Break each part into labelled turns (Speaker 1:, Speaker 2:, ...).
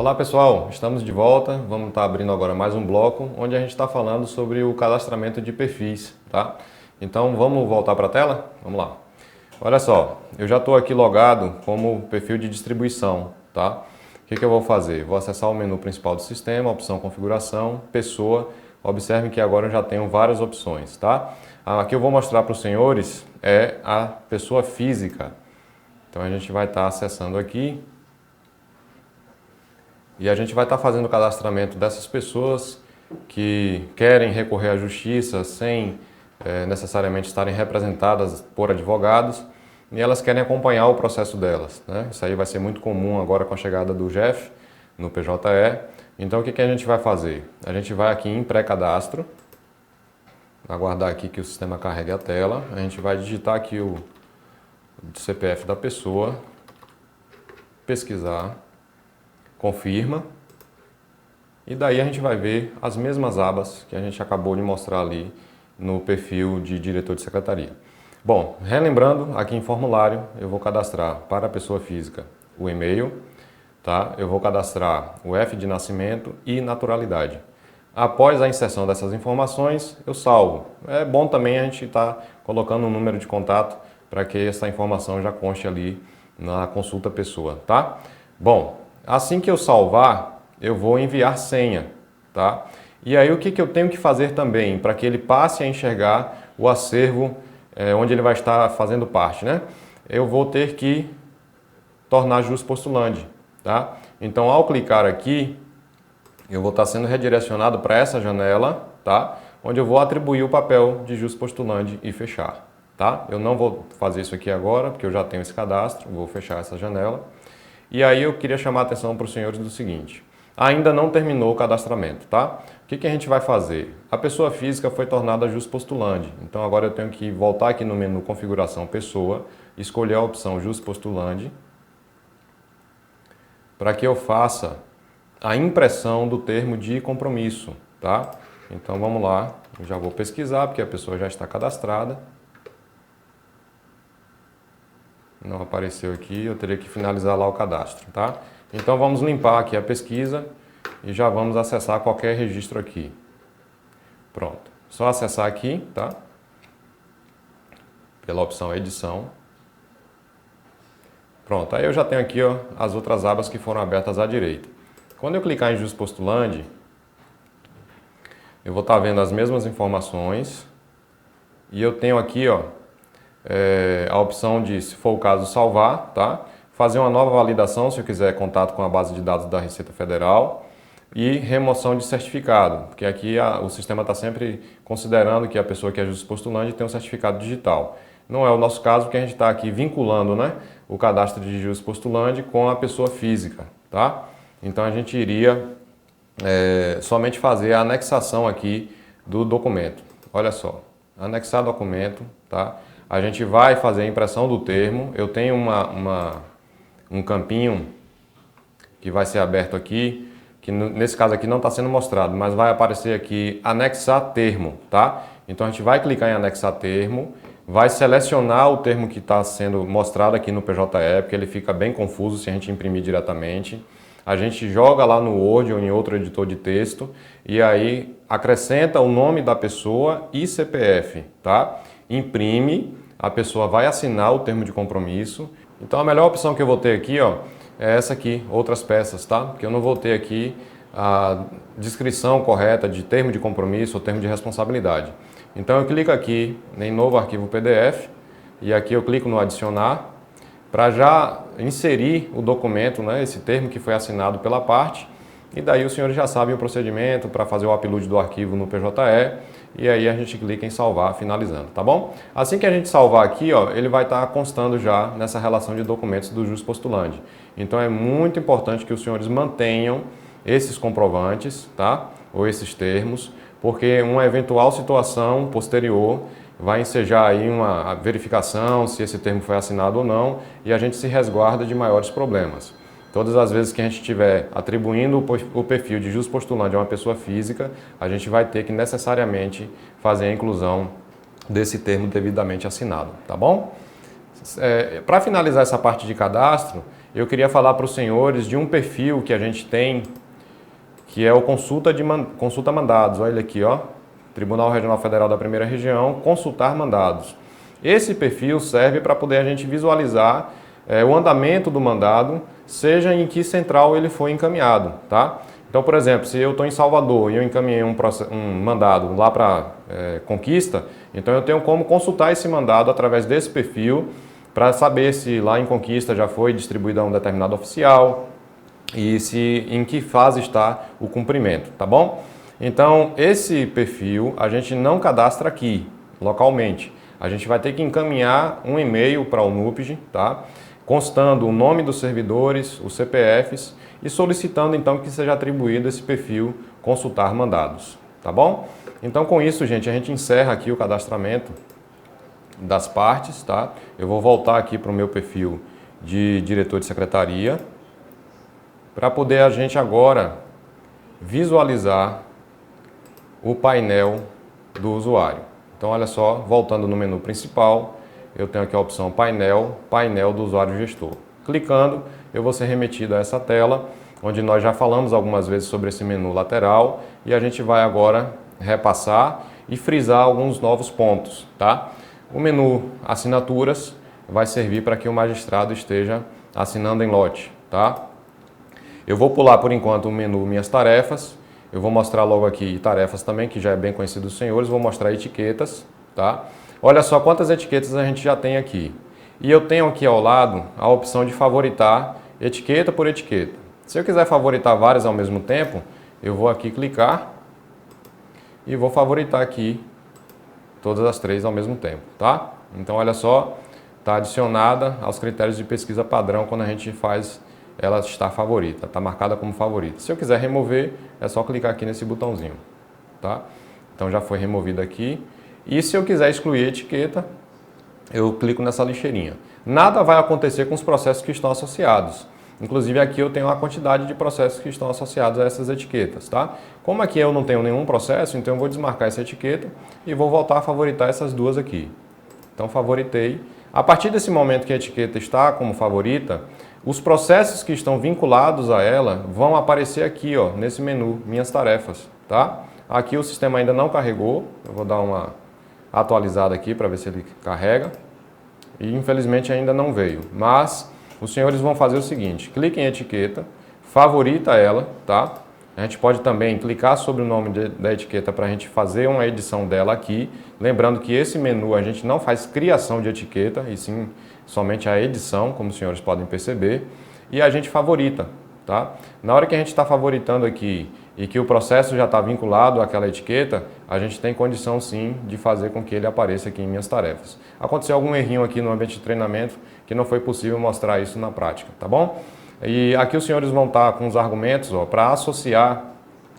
Speaker 1: Olá pessoal, estamos de volta. Vamos estar abrindo agora mais um bloco onde a gente está falando sobre o cadastramento de perfis, tá? Então vamos voltar para a tela? Vamos lá. Olha só, eu já estou aqui logado como perfil de distribuição, tá? O que eu vou fazer? Vou acessar o menu principal do sistema, opção configuração, pessoa. Observem que agora eu já tenho várias opções, tá? Aqui eu vou mostrar para os senhores é a pessoa física. Então a gente vai estar acessando aqui. E a gente vai estar fazendo o cadastramento dessas pessoas que querem recorrer à justiça sem necessariamente estarem representadas por advogados e elas querem acompanhar o processo delas, né? Isso aí vai ser muito comum agora com a chegada do Jeff no PJE. Então o que a gente vai fazer? A gente vai aqui em pré-cadastro, aguardar aqui que o sistema carregue a tela, a gente vai digitar aqui o CPF da pessoa, pesquisar, confirma, e daí a gente vai ver as mesmas abas que a gente acabou de mostrar ali no perfil de diretor de secretaria. Bom, relembrando, aqui em formulário eu vou cadastrar para a pessoa física o e-mail, tá? Eu vou cadastrar o F de nascimento e naturalidade. Após a inserção dessas informações, eu salvo. É bom também a gente estar colocando um número de contato para que essa informação já conste ali na consulta pessoa, tá? Bom, assim que eu salvar, eu vou enviar senha, tá? E aí o que eu tenho que fazer também para que ele passe a enxergar o acervo onde ele vai estar fazendo parte, né? Eu vou ter que tornar jus postulante, tá? Então ao clicar aqui, eu vou estar sendo redirecionado para essa janela, tá? Onde eu vou atribuir o papel de jus postulante e fechar, tá? Eu não vou fazer isso aqui agora, porque eu já tenho esse cadastro, vou fechar essa janela. E aí eu queria chamar a atenção para os senhores do seguinte, ainda não terminou o cadastramento, tá? O que a gente vai fazer? A pessoa física foi tornada jus postulante, então agora eu tenho que voltar aqui no menu configuração pessoa, escolher a opção jus postulante, para que eu faça a impressão do termo de compromisso, tá? Então vamos lá, eu já vou pesquisar, porque a pessoa já está cadastrada. Não apareceu aqui, eu teria que finalizar lá o cadastro, tá? Então vamos limpar aqui a pesquisa e já vamos acessar qualquer registro aqui. Pronto, só acessar aqui, tá? Pela opção edição. Pronto, aí eu já tenho aqui ó, as outras abas que foram abertas à direita. Quando eu clicar em jus postulante, eu vou estar vendo as mesmas informações e eu tenho aqui ó, a opção de, se for o caso, salvar, tá? Fazer uma nova validação se eu quiser contato com a base de dados da Receita Federal e remoção de certificado, porque aqui o sistema está sempre considerando que a pessoa que é jus postulante tem um certificado digital. Não é o nosso caso, porque a gente está aqui vinculando, né, o cadastro de jus postulante com a pessoa física, tá? Então a gente iria somente fazer a anexação aqui do documento. Olha só, anexar documento, tá? A gente vai fazer a impressão do termo. Eu tenho um campinho que vai ser aberto aqui, que nesse caso aqui não está sendo mostrado, mas vai aparecer aqui anexar termo, tá? Então a gente vai clicar em anexar termo, vai selecionar o termo que está sendo mostrado aqui no PJE, porque ele fica bem confuso se a gente imprimir diretamente. A gente joga lá no Word ou em outro editor de texto e aí acrescenta o nome da pessoa e CPF, tá? Imprime, a pessoa vai assinar o termo de compromisso. Então a melhor opção que eu vou ter aqui ó, é essa aqui, outras peças, tá? Porque eu não vou ter aqui a descrição correta de termo de compromisso ou termo de responsabilidade. Então eu clico aqui em novo arquivo PDF e aqui eu clico no adicionar para já inserir o documento, né, esse termo que foi assinado pela parte, e daí os senhores já sabem o procedimento para fazer o upload do arquivo no PJE, e aí a gente clica em salvar, finalizando, tá bom? Assim que a gente salvar aqui, ó, ele vai estar constando já nessa relação de documentos do jus postulante. Então é muito importante que os senhores mantenham esses comprovantes, tá? Ou esses termos, porque uma eventual situação posterior vai ensejar aí uma verificação se esse termo foi assinado ou não e a gente se resguarda de maiores problemas. Todas as vezes que a gente estiver atribuindo o perfil de jus postulante a uma pessoa física, a gente vai ter que necessariamente fazer a inclusão desse termo devidamente assinado, tá bom? Para finalizar essa parte de cadastro, eu queria falar para os senhores de um perfil que a gente tem, que é o consulta mandados. Olha aqui, ó, Tribunal Regional Federal da Primeira Região, consultar mandados. Esse perfil serve para poder a gente visualizar o andamento do mandado, seja em que central ele foi encaminhado, tá? Então, por exemplo, se eu estou em Salvador e eu encaminhei um mandado lá para Conquista, então eu tenho como consultar esse mandado através desse perfil para saber se lá em Conquista já foi distribuído a um determinado oficial e se em que fase está o cumprimento, tá bom? Então, esse perfil a gente não cadastra aqui, localmente. A gente vai ter que encaminhar um e-mail para o NUPG, tá? Constando o nome dos servidores, os CPFs e solicitando então que seja atribuído esse perfil consultar mandados, tá bom? Então com isso, gente, a gente encerra aqui o cadastramento das partes, tá? Eu vou voltar aqui para o meu perfil de diretor de secretaria para poder a gente agora visualizar o painel do usuário. Então olha só, voltando no menu principal, eu tenho aqui a opção painel do usuário gestor. Clicando, eu vou ser remetido a essa tela, onde nós já falamos algumas vezes sobre esse menu lateral e a gente vai agora repassar e frisar alguns novos pontos, tá? O menu assinaturas vai servir para que o magistrado esteja assinando em lote, tá? Eu vou pular por enquanto o menu minhas tarefas, eu vou mostrar logo aqui tarefas também, que já é bem conhecido dos senhores, vou mostrar etiquetas, tá? Olha só quantas etiquetas a gente já tem aqui. E eu tenho aqui ao lado a opção de favoritar etiqueta por etiqueta. Se eu quiser favoritar várias ao mesmo tempo, eu vou aqui clicar e vou favoritar aqui todas as três ao mesmo tempo, tá? Então olha só, está adicionada aos critérios de pesquisa padrão quando a gente faz ela estar favorita, está marcada como favorita. Se eu quiser remover, é só clicar aqui nesse botãozinho, tá? Então já foi removido aqui. E se eu quiser excluir a etiqueta, eu clico nessa lixeirinha. Nada vai acontecer com os processos que estão associados. Inclusive aqui eu tenho a quantidade de processos que estão associados a essas etiquetas, tá? Como aqui eu não tenho nenhum processo, então eu vou desmarcar essa etiqueta e vou voltar a favoritar essas duas aqui. Então favoritei. A partir desse momento que a etiqueta está como favorita, os processos que estão vinculados a ela vão aparecer aqui, ó, nesse menu, minhas tarefas, tá? Aqui o sistema ainda não carregou, eu vou dar uma atualizada aqui para ver se ele carrega. E infelizmente ainda não veio, mas os senhores vão fazer o seguinte, cliquem em etiqueta, favorita ela, tá? A gente pode também clicar sobre o nome da etiqueta para a gente fazer uma edição dela aqui. Lembrando que esse menu a gente não faz criação de etiqueta, e sim somente a edição, como os senhores podem perceber. E a gente favorita, tá? Na hora que a gente está favoritando aqui e que o processo já está vinculado àquela etiqueta, a gente tem condição sim de fazer com que ele apareça aqui em minhas tarefas. Aconteceu algum errinho aqui no ambiente de treinamento que não foi possível mostrar isso na prática, tá bom? E aqui os senhores vão estar com os argumentos para associar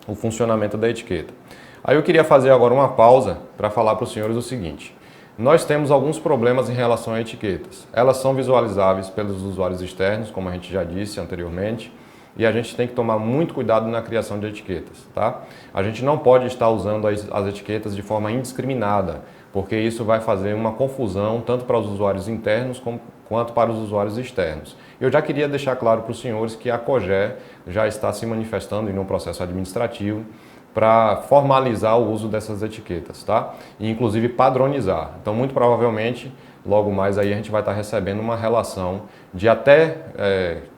Speaker 1: o funcionamento da etiqueta. Aí eu queria fazer agora uma pausa para falar para os senhores o seguinte. Nós temos alguns problemas em relação a etiquetas. Elas são visualizáveis pelos usuários externos, como a gente já disse anteriormente, e a gente tem que tomar muito cuidado na criação de etiquetas, tá? A gente não pode estar usando as etiquetas de forma indiscriminada, porque isso vai fazer uma confusão tanto para os usuários internos quanto para os usuários externos. Eu já queria deixar claro para os senhores que a COGER já está se manifestando em um processo administrativo para formalizar o uso dessas etiquetas, tá? E inclusive padronizar. Então, muito provavelmente, logo mais aí a gente vai estar recebendo uma relação de até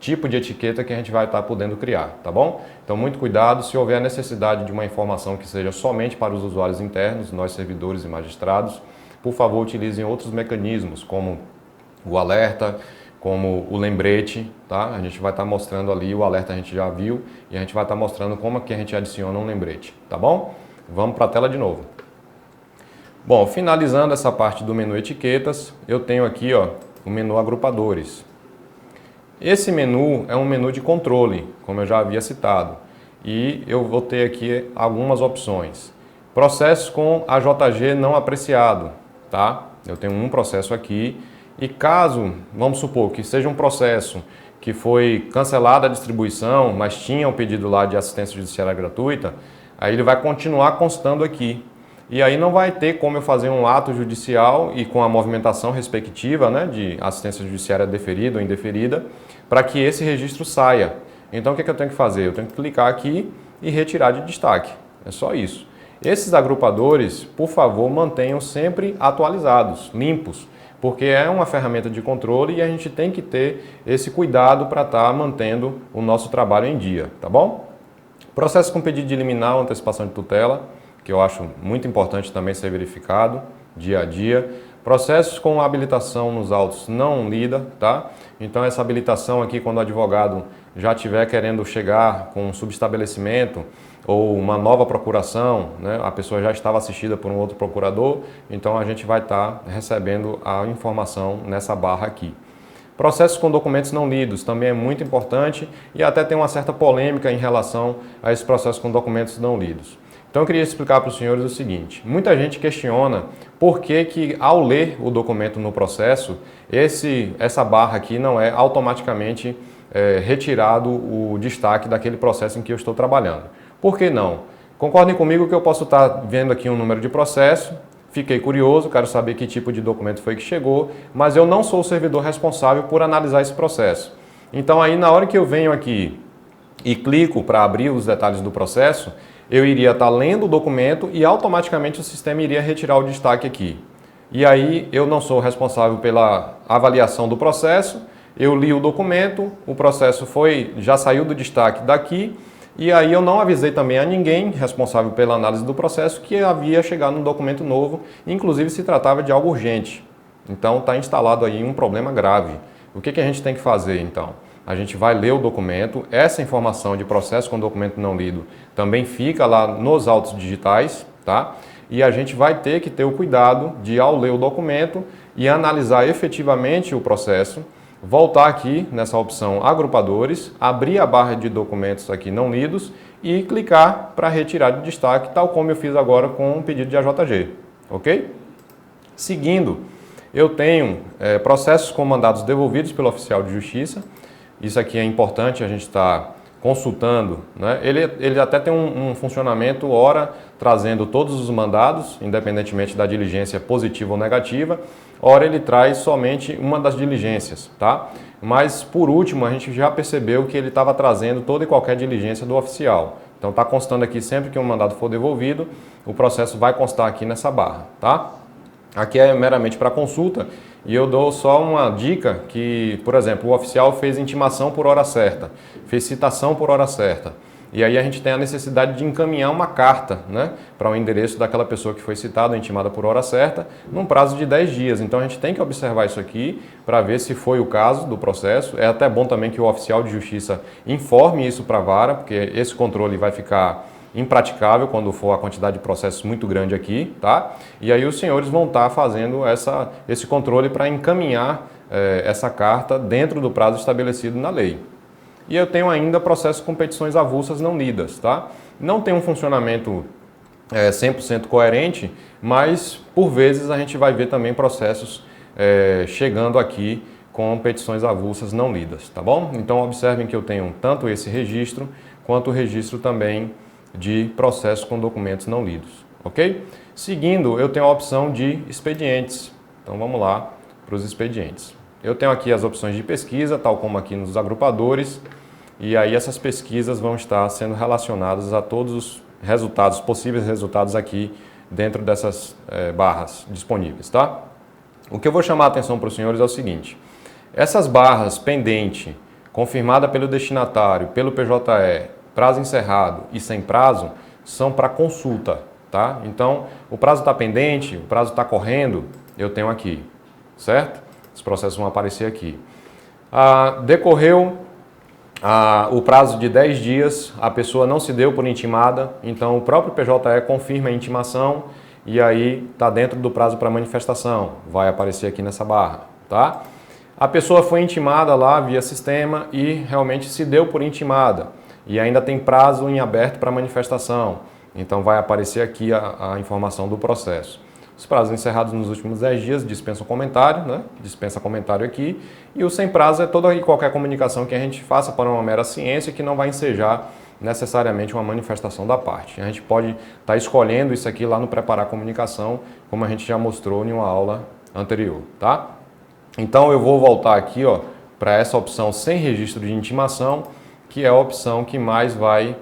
Speaker 1: tipo de etiqueta que a gente vai estar podendo criar, tá bom? Então, muito cuidado, se houver a necessidade de uma informação que seja somente para os usuários internos, nós servidores e magistrados, por favor, utilizem outros mecanismos, como o alerta, como o lembrete, tá? A gente vai estar mostrando ali, o alerta a gente já viu, e a gente vai estar mostrando como que a gente adiciona um lembrete, tá bom? Vamos para a tela de novo. Bom, finalizando essa parte do menu etiquetas, eu tenho aqui, ó, o menu agrupadores. Esse menu é um menu de controle, como eu já havia citado, e eu vou ter aqui algumas opções. Processos com AJG não apreciado, tá? Eu tenho um processo aqui, e caso, vamos supor que seja um processo que foi cancelada a distribuição, mas tinha um pedido lá de assistência judiciária gratuita, aí ele vai continuar constando aqui. e aí não vai ter como eu fazer um ato judicial e com a movimentação respectiva, né, de assistência judiciária deferida ou indeferida, para que esse registro saia. Então o que eu tenho que fazer? Eu tenho que clicar aqui e retirar de destaque. É só isso. Esses agrupadores, por favor, mantenham sempre atualizados, limpos, porque é uma ferramenta de controle e a gente tem que ter esse cuidado para estar mantendo o nosso trabalho em dia, tá bom? Processo com pedido de liminar ou antecipação de tutela, que eu acho muito importante também ser verificado dia a dia. Processos com habilitação nos autos não lida, tá? Então essa habilitação aqui, quando o advogado já estiver querendo chegar com um subestabelecimento ou uma nova procuração, né? A pessoa já estava assistida por um outro procurador, então a gente vai estar recebendo a informação nessa barra aqui. Processos com documentos não lidos também é muito importante e até tem uma certa polêmica em relação a esse processo com documentos não lidos. Então eu queria explicar para os senhores o seguinte: muita gente questiona por que ao ler o documento no processo, essa barra aqui não é automaticamente retirado o destaque daquele processo em que eu estou trabalhando. Por que não? Concordem comigo que eu posso estar vendo aqui um número de processo, fiquei curioso, quero saber que tipo de documento foi que chegou, mas eu não sou o servidor responsável por analisar esse processo. Então aí na hora que eu venho aqui e clico para abrir os detalhes do processo, eu iria estar lendo o documento e automaticamente o sistema iria retirar o destaque aqui. E aí eu não sou responsável pela avaliação do processo, eu li o documento, o processo já saiu do destaque daqui, e aí eu não avisei também a ninguém responsável pela análise do processo que havia chegado um documento novo, inclusive se tratava de algo urgente. Então está instalado aí um problema grave. O que a gente tem que fazer então? A gente vai ler o documento, essa informação de processo com documento não lido também fica lá nos autos digitais, tá? E a gente vai ter que ter o cuidado de, ao ler o documento e analisar efetivamente o processo, voltar aqui nessa opção agrupadores, abrir a barra de documentos aqui não lidos e clicar para retirar de destaque, tal como eu fiz agora com o pedido de AJG, ok? Seguindo, eu tenho processos com mandados devolvidos pelo oficial de justiça. Isso aqui é importante a gente estar consultando, né? Ele até tem um funcionamento, ora trazendo todos os mandados, independentemente da diligência positiva ou negativa, ora ele traz somente uma das diligências, tá? Mas por último a gente já percebeu que ele estava trazendo toda e qualquer diligência do oficial. Então está constando aqui sempre que um mandado for devolvido, o processo vai constar aqui nessa barra, tá? Aqui é meramente para consulta e eu dou só uma dica que, por exemplo, o oficial fez intimação por hora certa, fez citação por hora certa. E aí a gente tem a necessidade de encaminhar uma carta, né, para o endereço daquela pessoa que foi citada, intimada por hora certa, num prazo de 10 dias. Então a gente tem que observar isso aqui para ver se foi o caso do processo. É até bom também que o oficial de justiça informe isso para a vara, porque esse controle vai ficar impraticável quando for a quantidade de processos muito grande aqui, tá? E aí os senhores vão estar fazendo esse controle para encaminhar essa carta dentro do prazo estabelecido na lei. E eu tenho ainda processos com petições avulsas não lidas, tá? Não tem um funcionamento 100% coerente, mas por vezes a gente vai ver também processos chegando aqui com petições avulsas não lidas, tá bom? Então observem que eu tenho tanto esse registro, quanto o registro também de processos com documentos não lidos, ok? Seguindo, eu tenho a opção de expedientes. Então vamos lá para os expedientes. Eu tenho aqui as opções de pesquisa, tal como aqui nos agrupadores, e aí essas pesquisas vão estar sendo relacionadas a todos os resultados, possíveis resultados aqui dentro dessas barras disponíveis, tá? O que eu vou chamar a atenção para os senhores é o seguinte: essas barras pendente, confirmada pelo destinatário, pelo PJE, prazo encerrado e sem prazo, são para consulta, tá? Então, o prazo está pendente, o prazo está correndo, eu tenho aqui, certo? Os processos vão aparecer aqui. Decorreu o prazo de 10 dias, a pessoa não se deu por intimada, então o próprio PJE confirma a intimação e aí está dentro do prazo para manifestação, vai aparecer aqui nessa barra, tá? A pessoa foi intimada lá via sistema e realmente se deu por intimada e ainda tem prazo em aberto para manifestação, então vai aparecer aqui a informação do processo. Os prazos encerrados nos últimos 10 dias dispensam comentário, né? Dispensa comentário aqui. E o sem prazo é toda e qualquer comunicação que a gente faça para uma mera ciência que não vai ensejar necessariamente uma manifestação da parte. A gente pode estar escolhendo isso aqui lá no Preparar Comunicação, como a gente já mostrou em uma aula anterior, tá? Então eu vou voltar aqui, ó, para essa opção sem registro de intimação, que é a opção que mais vai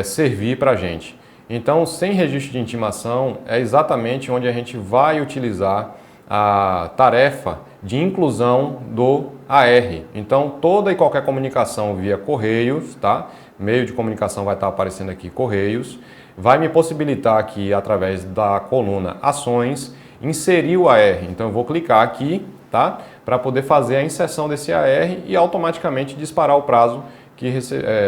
Speaker 1: servir para a gente. Então, sem registro de intimação é exatamente onde a gente vai utilizar a tarefa de inclusão do AR. Então, toda e qualquer comunicação via Correios, tá? Meio de comunicação vai estar aparecendo aqui Correios, vai me possibilitar aqui, através da coluna Ações, inserir o AR. Então, eu vou clicar aqui, tá? Para poder fazer a inserção desse AR e automaticamente disparar o prazo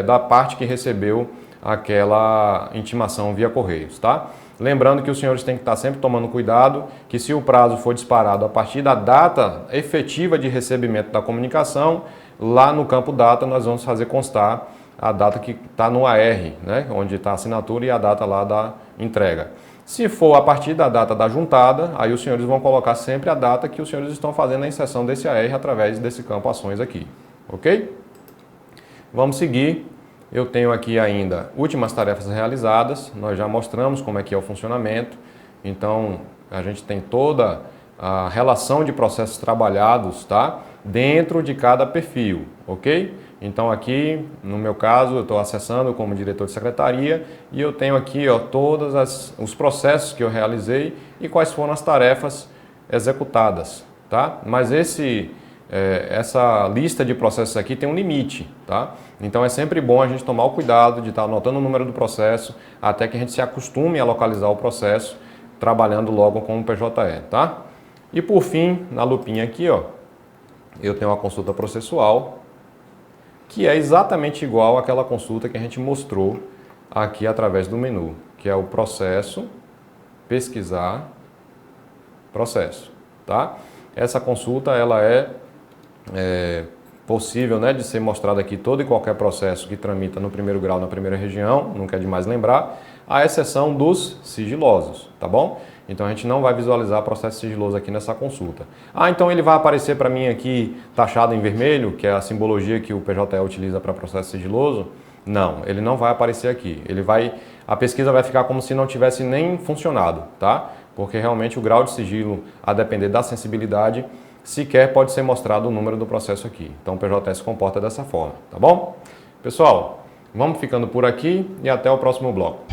Speaker 1: da parte que recebeu aquela intimação via Correios, tá? Lembrando que os senhores têm que estar sempre tomando cuidado, que se o prazo for disparado a partir da data efetiva de recebimento da comunicação, lá no campo data nós vamos fazer constar a data que está no AR, né? Onde está a assinatura e a data lá da entrega. Se for a partir da data da juntada, aí os senhores vão colocar sempre a data que os senhores estão fazendo a inserção desse AR através desse campo ações aqui, ok? Vamos seguir. Eu tenho aqui ainda últimas tarefas realizadas, nós já mostramos como é que é o funcionamento, então a gente tem toda a relação de processos trabalhados, tá? Dentro de cada perfil, ok? Então aqui, no meu caso, eu estou acessando como diretor de secretaria e eu tenho aqui, ó, todos os processos que eu realizei e quais foram as tarefas executadas, tá? Mas essa lista de processos aqui tem um limite, tá? Então é sempre bom a gente tomar o cuidado de estar anotando o número do processo até que a gente se acostume a localizar o processo trabalhando logo com o PJE, tá? E por fim, na lupinha aqui, ó, eu tenho uma consulta processual que é exatamente igual àquela consulta que a gente mostrou aqui através do menu, que é o processo, pesquisar, processo, tá? Essa consulta, ela é possível, né, de ser mostrado aqui todo e qualquer processo que tramita no primeiro grau, na primeira região, nunca é demais lembrar, à exceção dos sigilosos, tá bom? Então a gente não vai visualizar processo sigiloso aqui nessa consulta. Ah, então ele vai aparecer para mim aqui taxado em vermelho, que é a simbologia que o PJE utiliza para processo sigiloso? Não, ele não vai aparecer aqui. A pesquisa vai ficar como se não tivesse nem funcionado, tá? Porque realmente o grau de sigilo, a depender da sensibilidade, sequer pode ser mostrado o número do processo aqui. Então o PJE se comporta dessa forma, tá bom? Pessoal, vamos ficando por aqui e até o próximo bloco.